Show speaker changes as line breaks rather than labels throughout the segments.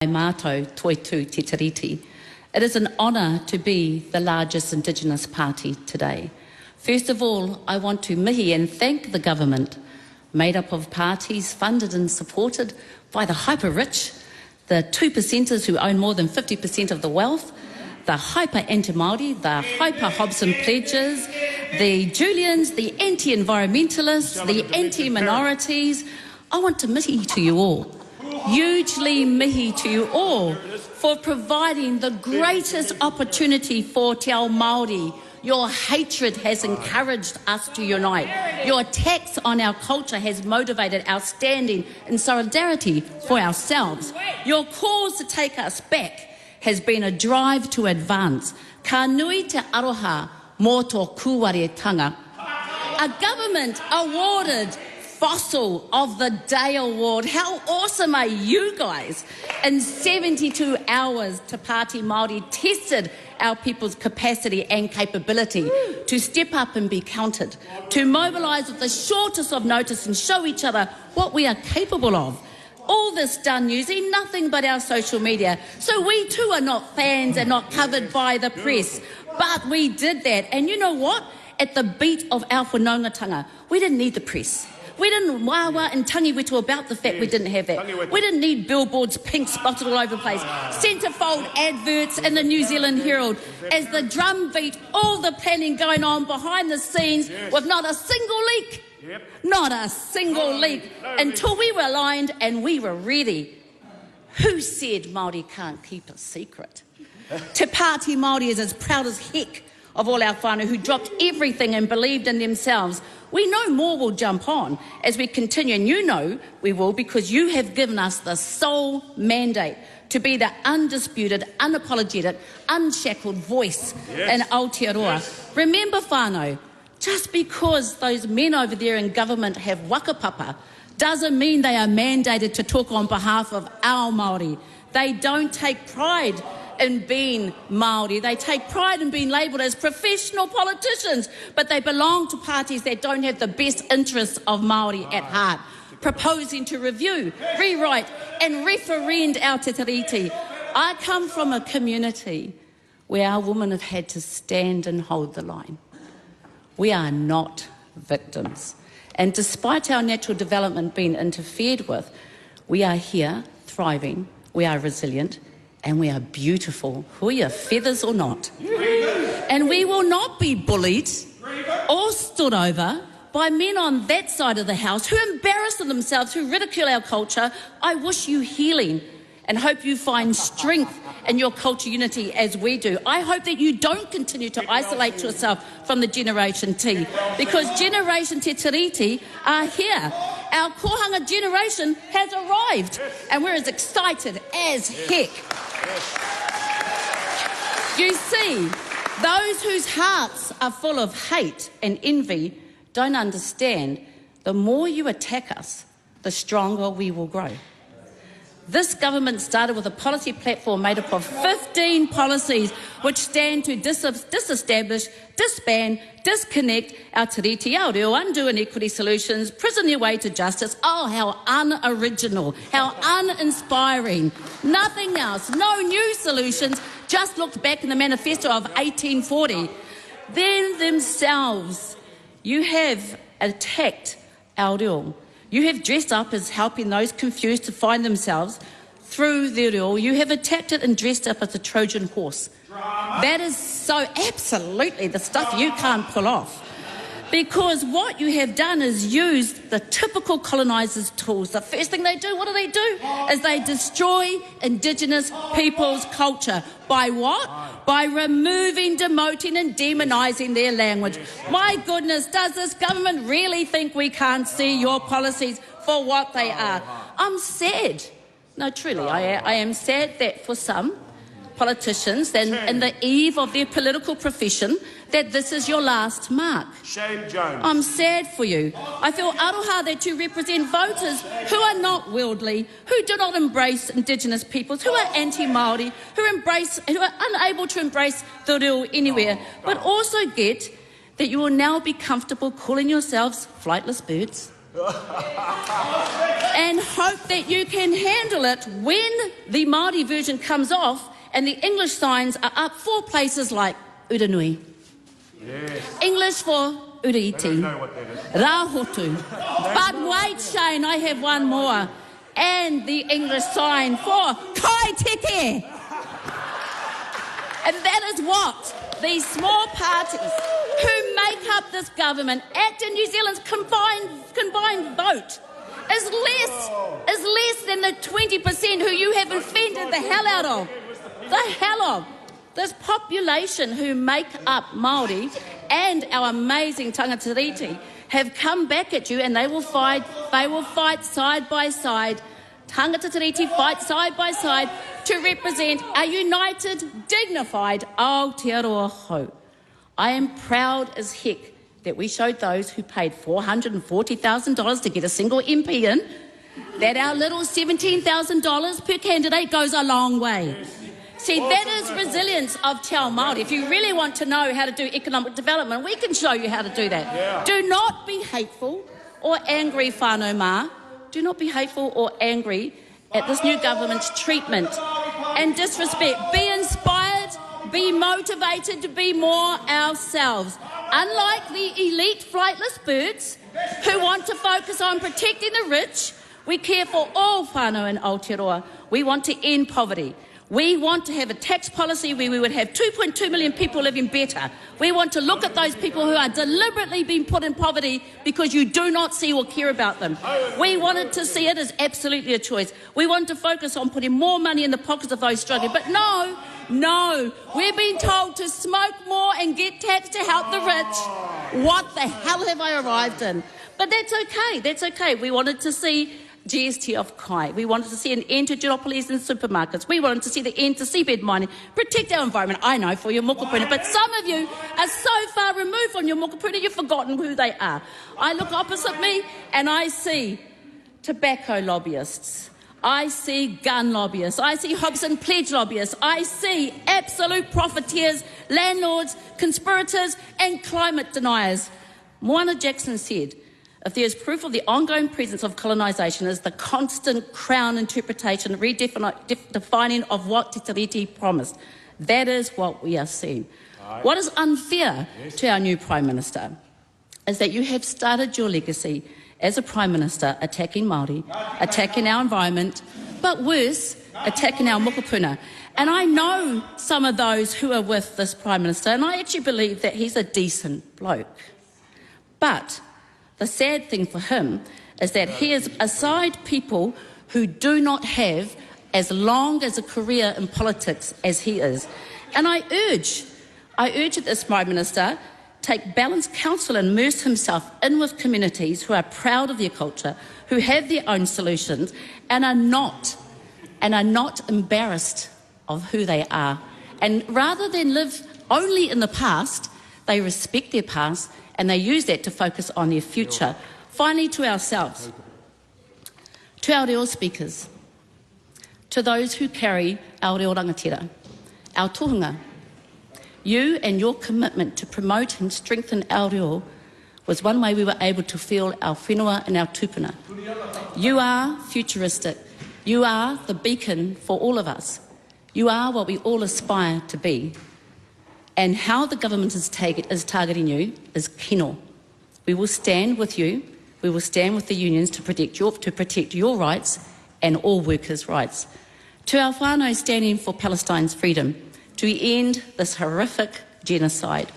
Mātou TOITÜ Te TIRITI. It is an honour to be the largest Indigenous party today. First of all, I want to mihi and thank the government, made up of parties funded and supported by the hyper-rich, the 2%ers who own more than 50% of the wealth, the hyper-anti-Māori, the hyper-Hobson pledges, the Julians, the anti-environmentalists, the anti-minorities. I want to mihi to you all. Hugely mihi to you all for providing the greatest opportunity for Te Ao Māori. Your hatred has encouraged us to unite. Your attacks on our culture has motivated our standing in solidarity for ourselves. Your cause to take us back has been a drive to advance. Ka nui te aroha mō tō kuaretanga. A government awarded Fossil of the Day Award. How awesome are you guys? In 72 hours, Te Pāti Māori tested our people's capacity and capability to step up and be counted, to mobilise with the shortest of notice and show each other what we are capable of. All this done using nothing but our social media. So we too are not fans and not covered by the press. But we did that. And you know what? At the beat of our whanaungatanga, we didn't need the press. We didn't wawa and tangiwitu about the fact we didn't have that. We didn't need billboards pink spotted all over the place, centrefold adverts in the New Zealand Herald as the drum beat, all the planning going on behind the scenes with not a single leak. Not a single leak until we were aligned and we were ready. Who said Māori can't keep a secret? Te Pāti Māori is as proud as heck of all our whānau who dropped everything and believed in themselves. We know more will jump on as we continue, and you know we will because you have given us the sole mandate to be the undisputed, unapologetic, unshackled voice in Aotearoa. Remember, whānau, just because those men over there in government have wakapapa doesn't mean they are mandated to talk on behalf of our Māori. They don't take pride in being Māori. They take pride in being labelled as professional politicians, but they belong to parties that don't have the best interests of Māori at heart, proposing to review, rewrite and referend our te tiriti. I come from a community where our women have had to stand and hold the line. We are not victims. And despite our natural development being interfered with, we are here, thriving, we are resilient, and we are beautiful, hui feathers or not. And we will not be bullied or stood over by men on that side of the house who embarrass themselves, who ridicule our culture. I wish you healing and hope you find strength in your culture unity as we do. I hope that you don't continue to isolate yourself from the Generation T, because Generation Te Tiriti are here. Our kohanga generation has arrived and we're as excited as heck. You see, those whose hearts are full of hate and envy don't understand the more you attack us, the stronger we will grow. This government started with a policy platform made up of 15 policies which stand to disestablish, disband, disconnect our tiriti, our reo, undo inequity solutions, prison your way to justice. Oh, how unoriginal, how uninspiring. Nothing else, no new solutions, just looked back in the manifesto of 1840. Then themselves, you have attacked our reo. You have dressed up as helping those confused to find themselves through their reo. You have attacked it and dressed up as a Trojan horse. That is so absolutely the stuff you can't pull off. Because what you have done is used the typical colonisers' tools. The first thing they do, what do? Is they destroy Indigenous people's culture. By what? By removing, demoting and demonising their language. My goodness, does this government really think we can't see your policies for what they are? I'm sad. No, truly, I am sad that for some politicians and in the eve of their political profession that this is your last mark.
Shame, Jones.
I'm sad for you. I feel aroha that you represent voters who are not worldly, who do not embrace Indigenous peoples, who are anti-Māori, who are unable to embrace the reo anywhere, but also get that you will now be comfortable calling yourselves flightless birds, and hope that you can handle it when the Māori version comes off and the English signs are up for places like Uranui.
Yes.
English for Uriiti, Rahotu. But wait, Shane, I have one more. And the English sign for Kaitete. And that is what these small parties who make up this government, ACT and New Zealand's combined vote, is less than the 20% who you have offended the hell out of. The hell of. This population who make up Māori and our amazing tangata tiriti have come back at you, and they will fight side by side. Tangata tiriti fight side by side to represent a united, dignified Aotearoa hou. I am proud as heck that we showed those who paid $440,000 to get a single MP in that our little $17,000 per candidate goes a long way. See, that is resilience of Te Ao Māori. If you really want to know how to do economic development, we can show you how to do that. Yeah. Do not be hateful or angry, whānau mā. Do not be hateful or angry at this new government's treatment and disrespect. Be inspired, be motivated to be more ourselves. Unlike the elite flightless birds who want to focus on protecting the rich, we care for all whānau in Aotearoa. We want to end poverty. We want to have a tax policy where we would have 2.2 million people living better. We want to look at those people who are deliberately being put in poverty because you do not see or care about them. We wanted to see it as absolutely a choice. We want to focus on putting more money in the pockets of those struggling. But no, we're being told to smoke more and get tax to help the rich. What the hell have I arrived in? But that's okay. We wanted to see GST off Kai. We wanted to see an end to duopolies in supermarkets. We wanted to see the end to seabed mining. Protect our environment. I know, for your mokopuna, but some of you are so far removed from your mokopuna you've forgotten who they are. I look opposite me and I see tobacco lobbyists. I see gun lobbyists. I see Hobson Pledge lobbyists. I see absolute profiteers, landlords, conspirators and climate deniers. Moana Jackson said, if there is proof of the ongoing presence of colonisation is the constant Crown interpretation, redefining of what Te Tiriti promised. That is what we are seeing. Right. What is unfair to our new Prime Minister is that you have started your legacy as a Prime Minister attacking Māori, attacking our environment, but worse, attacking our mokopuna. And I know some of those who are with this Prime Minister, and I actually believe that he's a decent bloke. But the sad thing for him is that he is aside people who do not have as long as a career in politics as he is. And I urge that this Prime Minister take balanced counsel and immerse himself in with communities who are proud of their culture, who have their own solutions and are not embarrassed of who they are. And rather than live only in the past, they respect their past and they use that to focus on their future. Finally, to ourselves, to our reo speakers, to those who carry our reo rangatira, our tohunga, you and your commitment to promote and strengthen our reo was one way we were able to feel our whenua and our tupuna. You are futuristic. You are the beacon for all of us. You are what we all aspire to be. And how the government is targeting you is kino. We will stand with you. We will stand with the unions to protect your rights and all workers' rights. To our whānau standing for Palestine's freedom, to end this horrific genocide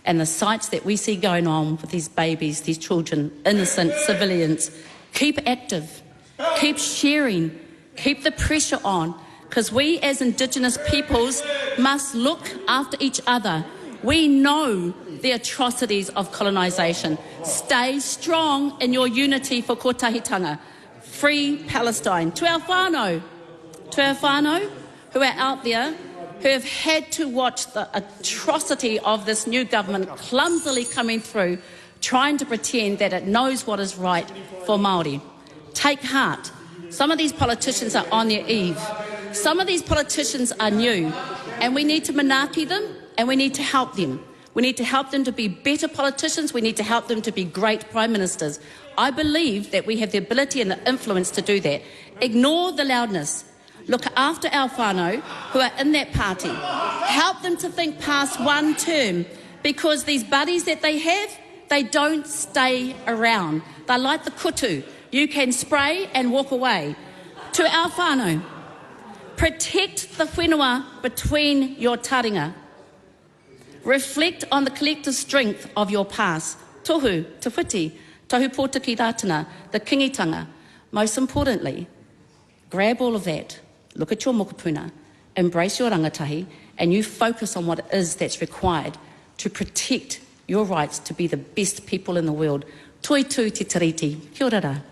and the sights that we see going on with these babies, these children, innocent civilians, keep active, keep sharing, keep the pressure on, because we as Indigenous peoples must look after each other. We know the atrocities of colonisation. Stay strong in your unity for kotahitanga. Free Palestine. To our whānau who are out there, who have had to watch the atrocity of this new government clumsily coming through, trying to pretend that it knows what is right for Māori. Take heart. Some of these politicians are on their eve. Some of these politicians are new, and we need to manaaki them, and we need to help them. We need to help them to be better politicians. We need to help them to be great prime ministers. I believe that we have the ability and the influence to do that. Ignore the loudness. Look after our whānau who are in that party. Help them to think past one term, because these buddies that they have, they don't stay around. They're like the kutu. You can spray and walk away. To our whānau, protect the whenua between your taringa. Reflect on the collective strength of your past. Tohu, te whiti, tohu pōtiki rātana, the kingitanga. Most importantly, grab all of that, look at your mokopuna, embrace your rangatahi, and you focus on what it is that's required to protect your rights to be the best people in the world. TOITÜ te tiriti. Kia ora rā.